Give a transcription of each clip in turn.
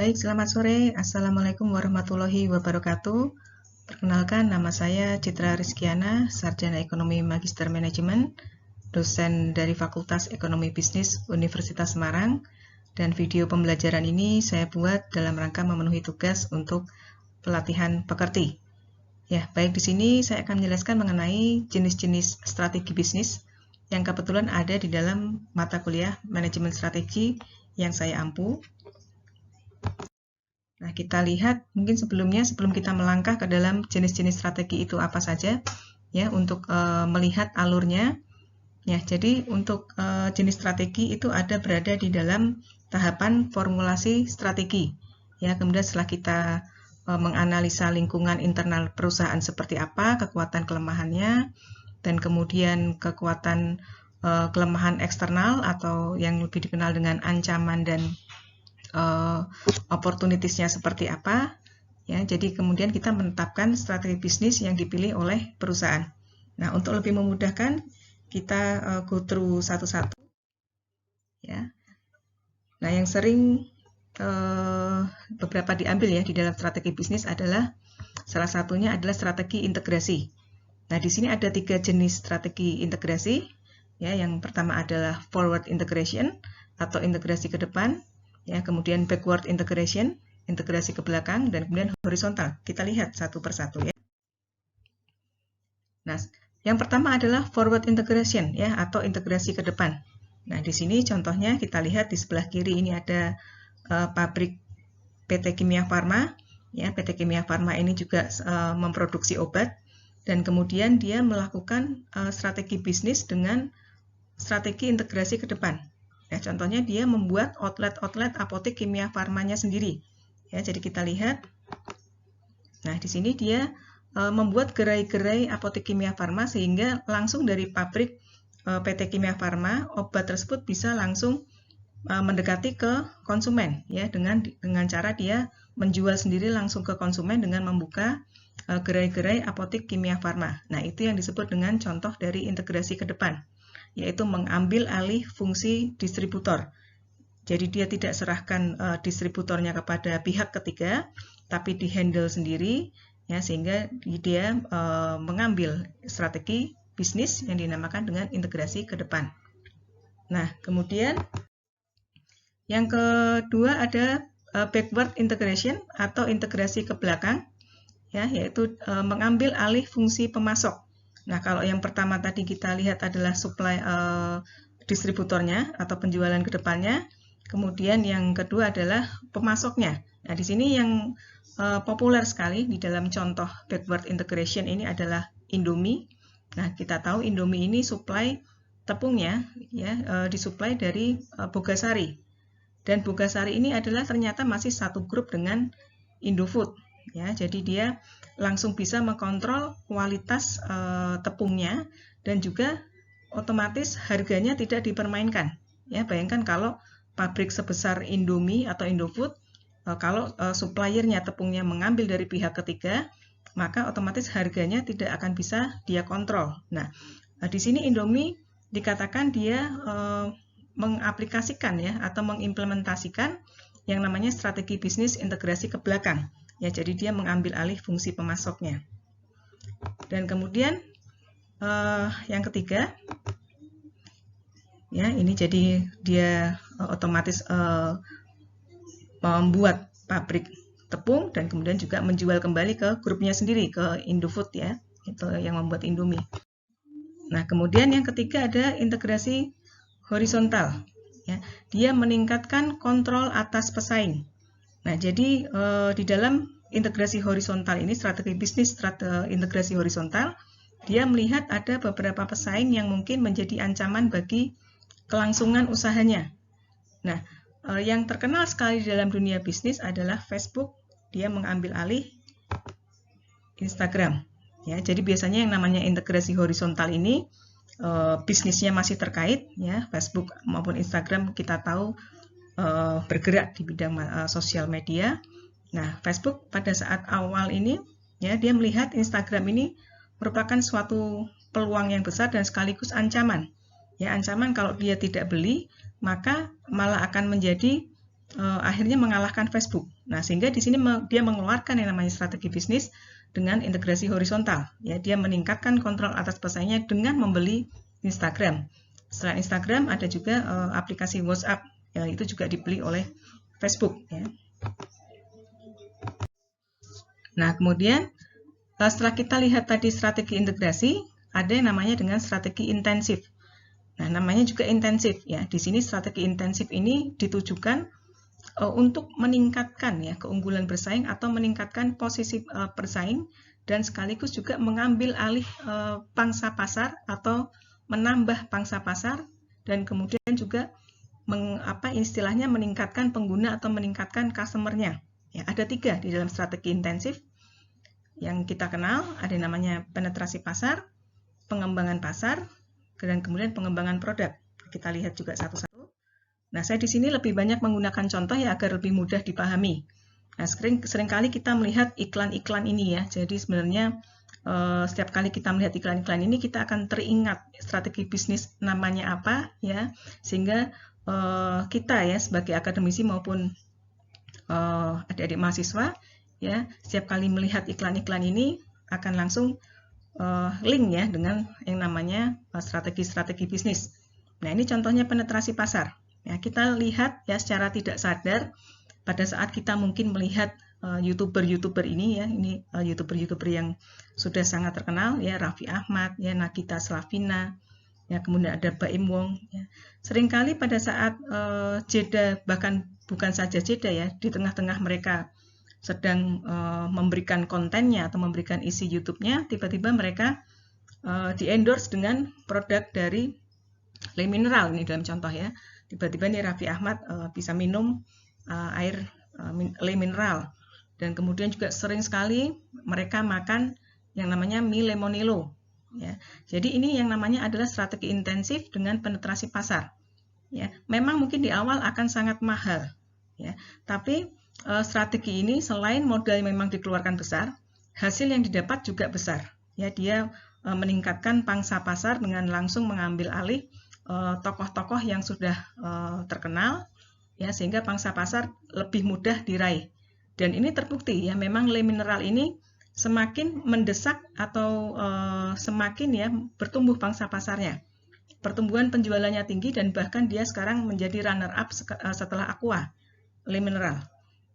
Baik, selamat sore. Assalamualaikum warahmatullahi wabarakatuh. Perkenalkan, nama saya Citra Rizkiana, Sarjana Ekonomi Magister Manajemen, dosen dari Fakultas Ekonomi Bisnis Universitas Semarang, dan video pembelajaran ini saya buat dalam rangka memenuhi tugas untuk pelatihan pekerti. Ya, baik, di sini saya akan menjelaskan mengenai jenis-jenis strategi bisnis yang kebetulan ada di dalam mata kuliah Manajemen Strategi yang saya ampu. Nah, kita lihat mungkin sebelum kita melangkah ke dalam jenis-jenis strategi itu apa saja, ya, untuk melihat alurnya. Ya, jadi untuk jenis strategi itu berada di dalam tahapan formulasi strategi. Ya, kemudian setelah kita menganalisa lingkungan internal perusahaan seperti apa, kekuatan kelemahannya, dan kemudian kekuatan kelemahan eksternal atau yang lebih dikenal dengan ancaman dan opportunities-nya seperti apa, ya. Jadi kemudian kita menetapkan strategi bisnis yang dipilih oleh perusahaan. Nah, untuk lebih memudahkan kita go through satu-satu, ya. Nah, yang sering beberapa diambil ya di dalam strategi bisnis adalah salah satunya adalah strategi integrasi. Nah, di sini ada 3 jenis strategi integrasi, ya. Yang pertama adalah forward integration atau integrasi ke depan. Ya, kemudian backward integration, integrasi ke belakang, dan kemudian horizontal. Kita lihat satu persatu ya. Nah, yang pertama adalah forward integration ya, atau integrasi ke depan. Nah, di sini contohnya kita lihat di sebelah kiri ini ada pabrik PT Kimia Farma. Ya, PT Kimia Farma ini juga memproduksi obat, dan kemudian dia melakukan strategi bisnis dengan strategi integrasi ke depan. Ya, contohnya dia membuat outlet apotek Kimia Farmanya sendiri. Ya, jadi kita lihat. Nah, di sini dia membuat gerai-gerai apotek Kimia Farma sehingga langsung dari pabrik PT Kimia Farma obat tersebut bisa langsung mendekati ke konsumen, ya, dengan cara dia menjual sendiri langsung ke konsumen dengan membuka gerai-gerai apotek Kimia Farma. Nah, itu yang disebut dengan contoh dari integrasi ke depan, yaitu mengambil alih fungsi distributor. Jadi dia tidak serahkan distributornya kepada pihak ketiga, tapi dihandle sendiri, ya, sehingga dia mengambil strategi bisnis yang dinamakan dengan integrasi ke depan. Nah, kemudian yang kedua ada backward integration atau integrasi ke belakang, ya, yaitu mengambil alih fungsi pemasok. Nah, kalau yang pertama tadi kita lihat adalah supply distributornya atau penjualan ke depannya, kemudian yang kedua adalah pemasoknya. Nah, di sini yang populer sekali di dalam contoh backward integration ini adalah Indomie. Nah, kita tahu Indomie ini supply tepungnya ya disuplai dari Bogasari. Dan Bogasari ini adalah ternyata masih satu grup dengan Indofood. Ya, jadi dia langsung bisa mengontrol kualitas tepungnya dan juga otomatis harganya tidak dipermainkan. Ya, bayangkan kalau pabrik sebesar Indomie atau Indofood, kalau suppliernya tepungnya mengambil dari pihak ketiga, maka otomatis harganya tidak akan bisa dia kontrol. Nah, di sini Indomie dikatakan dia mengaplikasikan ya atau mengimplementasikan yang namanya strategi bisnis integrasi ke belakang. Ya, jadi dia mengambil alih fungsi pemasoknya. Dan kemudian yang ketiga, ya, ini jadi dia otomatis membuat pabrik tepung dan kemudian juga menjual kembali ke grupnya sendiri, ke Indofood ya, itu yang membuat Indomie. Nah, kemudian yang ketiga ada integrasi horizontal. Ya, dia meningkatkan kontrol atas pesaing. Nah, jadi di dalam integrasi horizontal ini, strategi bisnis integrasi horizontal, dia melihat ada beberapa pesaing yang mungkin menjadi ancaman bagi kelangsungan usahanya. Nah, yang terkenal sekali di dalam dunia bisnis adalah Facebook. Dia mengambil alih Instagram. Ya, jadi biasanya yang namanya integrasi horizontal ini bisnisnya masih terkait, ya, Facebook maupun Instagram kita tahu bergerak di bidang sosial media. Nah, Facebook pada saat awal ini, ya, dia melihat Instagram ini merupakan suatu peluang yang besar dan sekaligus ancaman. Ya, ancaman kalau dia tidak beli, maka malah akan menjadi akhirnya mengalahkan Facebook. Nah, sehingga di sini dia mengeluarkan yang namanya strategi bisnis dengan integrasi horizontal. Ya, dia meningkatkan kontrol atas pesaingnya dengan membeli Instagram. Selain Instagram, ada juga aplikasi WhatsApp. Ya, itu juga dibeli oleh Facebook. Ya. Nah, kemudian setelah kita lihat tadi strategi integrasi, ada yang namanya dengan strategi intensif. Nah, namanya juga intensif. Ya, di sini strategi intensif ini ditujukan untuk meningkatkan ya keunggulan bersaing atau meningkatkan posisi bersaing dan sekaligus juga mengambil alih pangsa pasar atau menambah pangsa pasar dan kemudian juga istilahnya meningkatkan pengguna atau meningkatkan customer-nya. Ya, ada 3 di dalam strategi intensif yang kita kenal, ada yang namanya penetrasi pasar, pengembangan pasar, dan kemudian pengembangan produk. Kita lihat juga satu-satu. Nah, saya di sini lebih banyak menggunakan contoh ya agar lebih mudah dipahami. Nah, seringkali kita melihat iklan-iklan ini ya. Jadi sebenarnya setiap kali kita melihat iklan-iklan ini kita akan teringat strategi bisnis namanya apa ya, sehingga kita ya sebagai akademisi maupun adik-adik mahasiswa ya setiap kali melihat iklan-iklan ini akan langsung link ya dengan yang namanya strategi-strategi bisnis. Nah, ini contohnya penetrasi pasar. Ya, kita lihat ya secara tidak sadar pada saat kita mungkin melihat YouTuber ini ya, ini YouTuber yang sudah sangat terkenal ya, Raffi Ahmad, ya Nagita Slavina, ya kemudian ada Baim Wong. Ya. Seringkali pada saat jeda, bahkan bukan saja jeda ya, di tengah-tengah mereka sedang memberikan kontennya atau memberikan isi YouTube-nya, tiba-tiba mereka di-endorse dengan produk dari Le Mineral ini dalam contoh ya. Tiba-tiba nih Raffi Ahmad bisa minum air Le Mineral. Dan kemudian juga sering sekali mereka makan yang namanya mie lemonilo. Ya. Jadi ini yang namanya adalah strategi intensif dengan penetrasi pasar. Ya. Memang mungkin di awal akan sangat mahal. Ya. Tapi strategi ini selain modal yang memang dikeluarkan besar, hasil yang didapat juga besar. Ya, dia meningkatkan pangsa pasar dengan langsung mengambil alih tokoh-tokoh yang sudah terkenal ya sehingga pangsa pasar lebih mudah diraih. Dan ini terbukti ya memang Le Mineral ini semakin mendesak atau semakin ya bertumbuh pangsa pasarnya. Pertumbuhan penjualannya tinggi dan bahkan dia sekarang menjadi runner up setelah Aqua Le Mineral.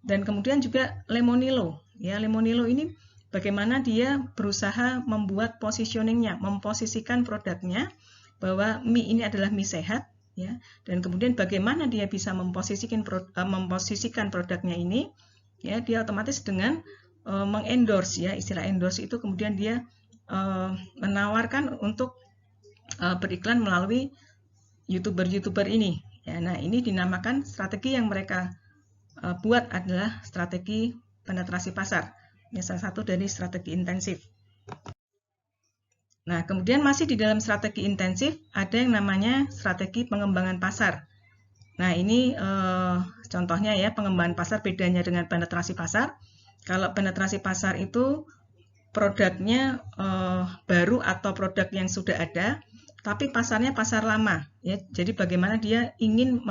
Dan kemudian juga Lemonilo. Ya, Lemonilo ini bagaimana dia berusaha membuat positioningnya, memposisikan produknya bahwa mie ini adalah mie sehat, ya, dan kemudian bagaimana dia bisa memposisikan produknya ini, ya, dia otomatis dengan mengendorse, ya, istilah endorse itu kemudian dia menawarkan untuk beriklan melalui YouTuber ini, ya. Nah, ini dinamakan strategi yang mereka buat adalah strategi penetrasi pasar, ini salah satu dari strategi intensif. Nah, kemudian masih di dalam strategi intensif ada yang namanya strategi pengembangan pasar. Nah, ini contohnya ya pengembangan pasar bedanya dengan penetrasi pasar. Kalau penetrasi pasar itu produknya baru atau produk yang sudah ada, tapi pasarnya pasar lama. Ya, jadi bagaimana dia ingin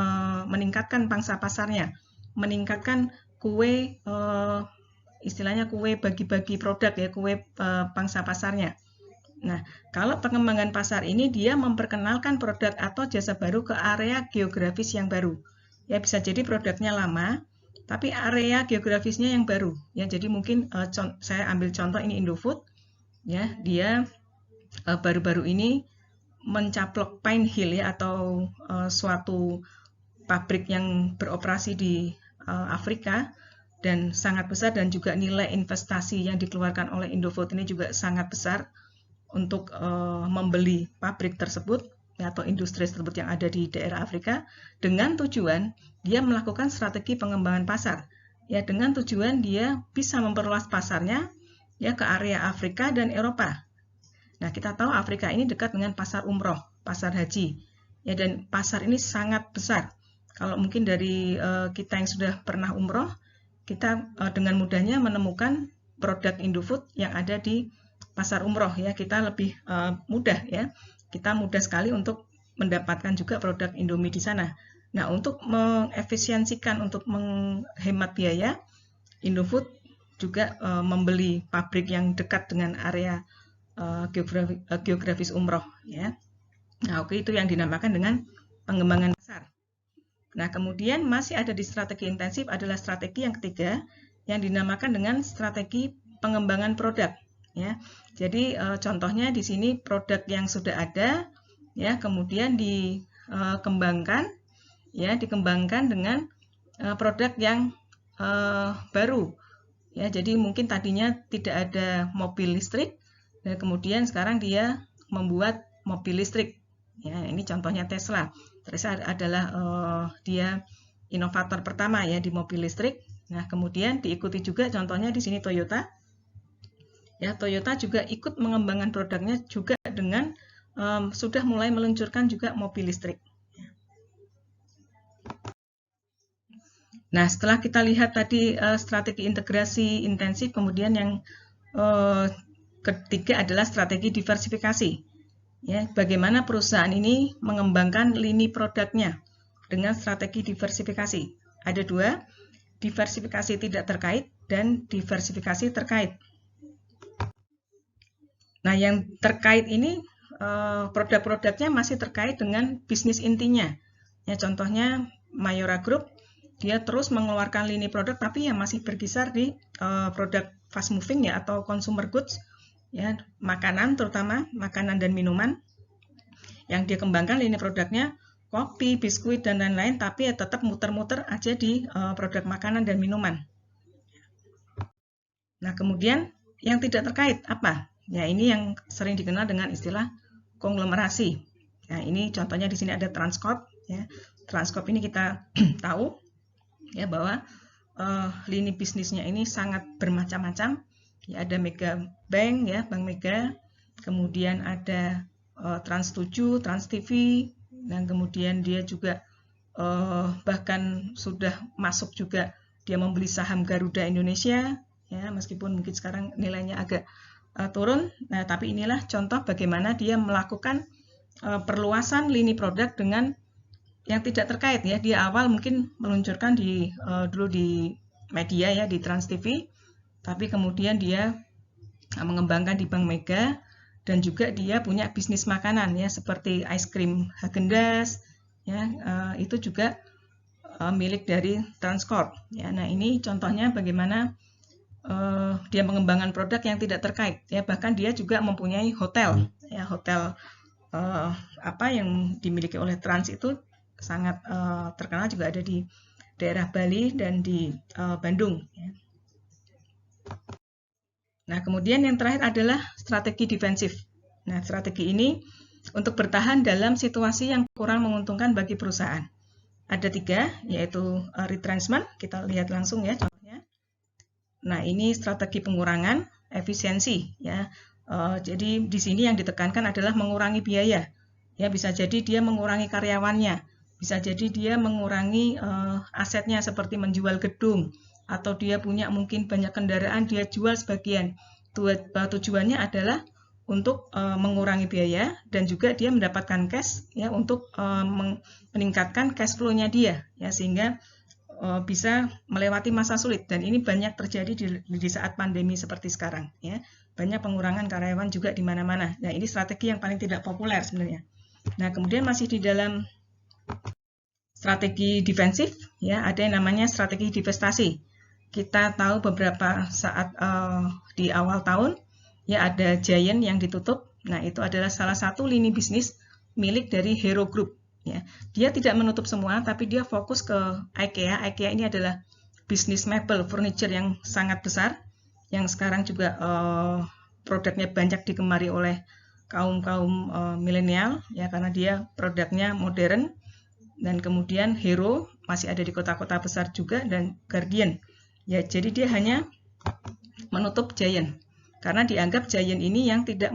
meningkatkan pangsa pasarnya, meningkatkan kue istilahnya kue bagi-bagi produk ya, kue pangsa pasarnya. Nah, kalau pengembangan pasar ini dia memperkenalkan produk atau jasa baru ke area geografis yang baru. Ya, bisa jadi produknya lama, tapi area geografisnya yang baru. Ya, jadi mungkin saya ambil contoh ini Indofood. Ya, dia baru-baru ini mencaplok Pine Hill ya atau suatu pabrik yang beroperasi di Afrika dan sangat besar dan juga nilai investasi yang dikeluarkan oleh Indofood ini juga sangat besar untuk membeli pabrik tersebut ya, atau industri tersebut yang ada di daerah Afrika dengan tujuan dia melakukan strategi pengembangan pasar ya dengan tujuan dia bisa memperluas pasarnya ya ke area Afrika dan Eropa. Nah, kita tahu Afrika ini dekat dengan pasar umroh, pasar haji ya, dan pasar ini sangat besar. Kalau mungkin dari kita yang sudah pernah umroh, kita dengan mudahnya menemukan produk Indofood yang ada di pasar umroh ya, kita lebih mudah ya, kita mudah sekali untuk mendapatkan juga produk Indomie di sana. Nah, untuk mengefisiensikan, untuk menghemat biaya, Indofood juga membeli pabrik yang dekat dengan area geografis umroh, ya. Nah, oke, itu yang dinamakan dengan pengembangan pasar. Nah, kemudian masih ada di strategi intensif adalah strategi yang ketiga yang dinamakan dengan strategi pengembangan produk, ya. Jadi contohnya di sini produk yang sudah ada, ya, kemudian dikembangkan, ya, dikembangkan dengan produk yang baru, ya. Jadi mungkin tadinya tidak ada mobil listrik, dan kemudian sekarang dia membuat mobil listrik. Ya, ini contohnya Tesla. Tesla adalah dia inovator pertama ya di mobil listrik. Nah, kemudian diikuti juga contohnya di sini Toyota. Ya, Toyota juga ikut mengembangkan produknya juga dengan sudah mulai meluncurkan juga mobil listrik. Nah, setelah kita lihat tadi strategi integrasi intensif, kemudian yang ketiga adalah strategi diversifikasi. Ya, bagaimana perusahaan ini mengembangkan lini produknya dengan strategi diversifikasi. Ada dua, diversifikasi tidak terkait dan diversifikasi terkait. Nah, yang terkait ini produk-produknya masih terkait dengan bisnis intinya. Ya, contohnya Mayora Group, dia terus mengeluarkan lini produk tapi yang masih berkisar di produk fast moving ya atau consumer goods, ya, makanan, terutama makanan dan minuman. Yang dia kembangkan lini produknya kopi, biskuit, dan lain-lain, tapi ya tetap muter-muter aja di produk makanan dan minuman. Nah, kemudian yang tidak terkait apa? Ya, ini yang sering dikenal dengan istilah konglomerasi. Nah, ini contohnya di sini ada Transcorp. Ya. Transcorp ini kita tahu ya bahwa lini bisnisnya ini sangat bermacam-macam. Ya, ada Mega Bank, ya, Bank Mega. Kemudian ada Trans 7, Trans TV, dan kemudian dia juga bahkan sudah masuk juga, dia membeli saham Garuda Indonesia, ya, meskipun mungkin sekarang nilainya agak turun. Nah, tapi inilah contoh bagaimana dia melakukan perluasan lini produk dengan yang tidak terkait ya. Dia awal mungkin meluncurkan dulu di media ya, di Trans TV, tapi kemudian dia mengembangkan di Bank Mega. Dan juga dia punya bisnis makanan ya, seperti ice cream Häagen-Dazs ya, itu juga milik dari Transcorp ya. Nah, ini contohnya bagaimana dia mengembangkan produk yang tidak terkait ya. Bahkan dia juga mempunyai hotel ya, hotel apa yang dimiliki oleh Trans itu sangat terkenal, juga ada di daerah Bali dan di Bandung ya. Nah, kemudian yang terakhir adalah strategi defensif. Nah, strategi ini untuk bertahan dalam situasi yang kurang menguntungkan bagi perusahaan. Ada 3, yaitu retrenchment, kita lihat langsung ya contohnya. Nah, ini strategi pengurangan efisiensi ya. Jadi di sini yang ditekankan adalah mengurangi biaya. Ya, bisa jadi dia mengurangi karyawannya, bisa jadi dia mengurangi asetnya seperti menjual gedung, atau dia punya mungkin banyak kendaraan, dia jual sebagian. Tujuannya adalah untuk mengurangi biaya dan juga dia mendapatkan cash ya, untuk meningkatkan cash flow-nya dia ya, sehingga bisa melewati masa sulit. Dan ini banyak terjadi di saat pandemi seperti sekarang ya. Banyak pengurangan karyawan juga di mana-mana. Nah, ini strategi yang paling tidak populer sebenarnya. Nah, kemudian masih di dalam strategi defensif ya, ada yang namanya strategi divestasi. Kita tahu beberapa saat di awal tahun ya ada Giant yang ditutup. Nah, itu adalah salah satu lini bisnis milik dari Hero Group ya. Dia tidak menutup semua, tapi dia fokus ke IKEA. IKEA ini adalah bisnis mebel furniture yang sangat besar, yang sekarang juga produknya banyak digemari oleh kaum milenial ya, karena dia produknya modern. Dan kemudian Hero masih ada di kota-kota besar juga, dan Guardian. Ya, jadi dia hanya menutup Giant karena dianggap Giant ini yang tidak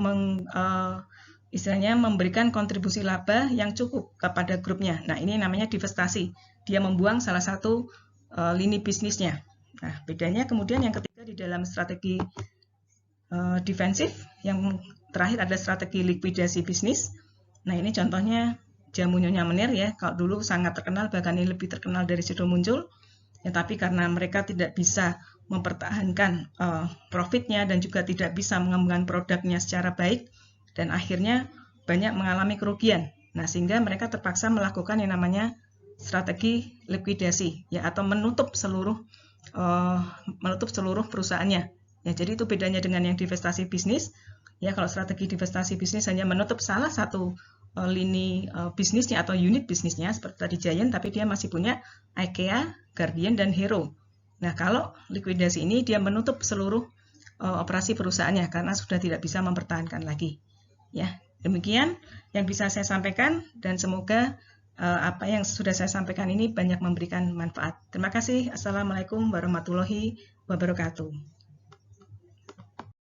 istilahnya memberikan kontribusi laba yang cukup kepada grupnya. Nah, ini namanya divestasi. Dia membuang salah satu lini bisnisnya. Nah, bedanya kemudian yang ketiga di dalam strategi defensif, yang terakhir ada strategi likuidasi bisnis. Nah, ini contohnya jamu Nyonya Menir ya. Kalau dulu sangat terkenal, bahkan ini lebih terkenal dari Sido Muncul. Ya, tapi karena mereka tidak bisa mempertahankan profitnya dan juga tidak bisa mengembangkan produknya secara baik, dan akhirnya banyak mengalami kerugian. Nah, sehingga mereka terpaksa melakukan yang namanya strategi likuidasi ya, atau menutup seluruh perusahaannya. Ya, jadi itu bedanya dengan yang divestasi bisnis. Ya, kalau strategi divestasi bisnis hanya menutup salah satu lini bisnisnya atau unit bisnisnya seperti tadi Giant, tapi dia masih punya IKEA, Guardian, dan Hero. Nah, kalau likuidasi ini dia menutup seluruh operasi perusahaannya karena sudah tidak bisa mempertahankan lagi. Ya, demikian yang bisa saya sampaikan, dan semoga apa yang sudah saya sampaikan ini banyak memberikan manfaat. Terima kasih. Assalamualaikum warahmatullahi wabarakatuh.